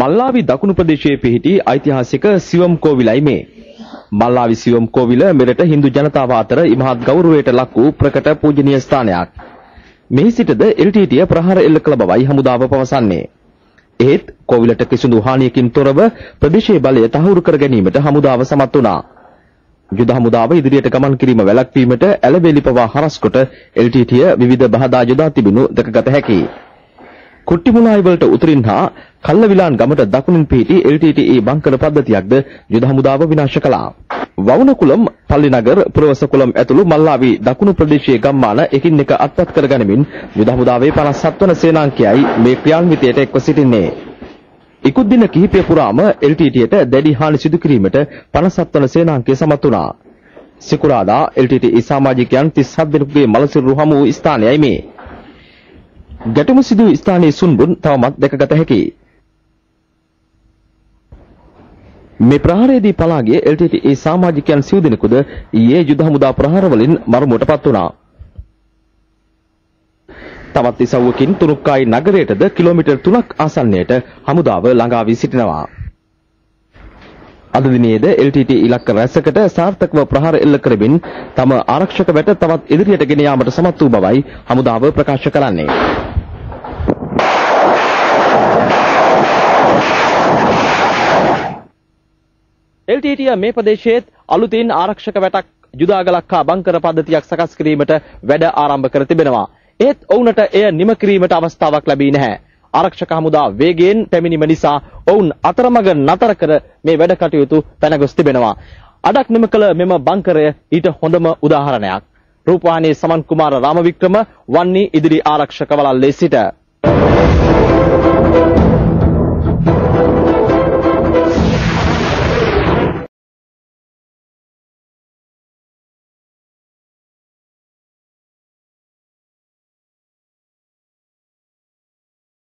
මල්ලාවි දකුණු ප්‍රදේශයේ පිහිටි ඓතිහාසික සිවම් කෝවිලයි මේ. මල්ලාවි සිවම් කෝවිල මෙරට හින්දු ජනතාව අතර ඉමහත් ගෞරවයට ලක් වූ ප්‍රකට පූජනීය ස්ථානයක්. මෙහි සිටද එල්ටීටීය ප්‍රහාර එල්ල කළ බවයි හමුදාව පවසන්නේ. එහෙත් කෝවිලට කිසිදු හානියකින් තොරව ප්‍රදේශීය බලය තහවුරු කර ගැනීමට හමුදාව සමත් වුණා. යුද හමුදාව ඉදිරියට ගමන් කිරීම වැළැක්වීමට ඇලවේලි පවා හරස් කොට එල්ටීටීය විවිධ බහදා යොදා තිබෙනු දැකගත හැකියි. කුට්ටිමුලායි වලට උතුරින් හා කල්ලවිලාන් ගමට දකුණින් පිහිටි එල්ටීටී බංකර පද්ධතියක්ද යුද හමුදාව විනාශ කළා. වවුනකුලම්, පල්ලිනගර, පුරවසකුලම් ඇතුළු මල්ලාවි දකුණු ප්‍රදේශීය ගම්මාන එකින් එක අත්පත් කර ගනිමින් යුද හමුදාවේ 57 වන සේනාංකයයි මේ ක්‍රියාන්විතයට එක්ව සිටින්නේ. ඉකුත් දින කිහිපය පුරාම එල්ටීටීයට දැඩි හානි සිදු කිරීමට 57 වන සේනාංකය සමත් වුණා. සිකුරාදා එල්ටීටී සමාජිකයන් 37 දෙනෙකුගේ මලසිරු හමු වූ ස්ථානයයි මේ. ගැටුම සිදු ස්ථානයේ සුන්බුන් තවමත් දැකගත හැකියි. මේ ප්‍රහාරයේදී පලා ගිය එල්ටීටී සමාජිකයන් සිව් දෙනෙකුද ඊයේ යුද හමුදා ප්‍රහාර වලින් මරමුවටපත් වුණා. තවත් ඉසව්වකින් තුරුක්කායි නගරයටද කිලෝමීටර් 3ක් ආසන්නයට හමුදාව ළඟා වී සිටිනවා. අද දිනයේද එල්ටීටී ඉලක්ක රැසකට සාර්ථකව ප්‍රහාර එල්ල කරමින් තම ආරක්ෂක වැට තවත් ඉදිරියට ගෙන යාමට සමත් වූ බවයි හමුදාව ප්‍රකාශ කරන්නේ. එල්ටීටීය මේ ප්‍රදේශයේ අලුතින් ආරක්ෂක වැටක් යුදාගලක් හා බංකර පද්ධතියක් සකස් කිරීමට වැඩ ආරම්භ කර තිබෙනවා. ඒත් ඔවුන්ට එය නිම කිරීමට අවස්ථාවක් ලැබී නැහැ. ආරක්ෂක හමුදා වේගයෙන් පැමිණීම නිසා ඔවුන් අතරමඟ නතර කර මේ වැඩ කටයුතු පැනගොස් තිබෙනවා. අඩක් නිම කළ මෙම බංකරය ඊට හොඳම උදාහරණයක්. රූපවාහිනී සමන් කුමාර රාමවික්‍රම වන්නි ඉදිරි ආරක්ෂක වළල්ලේ සිට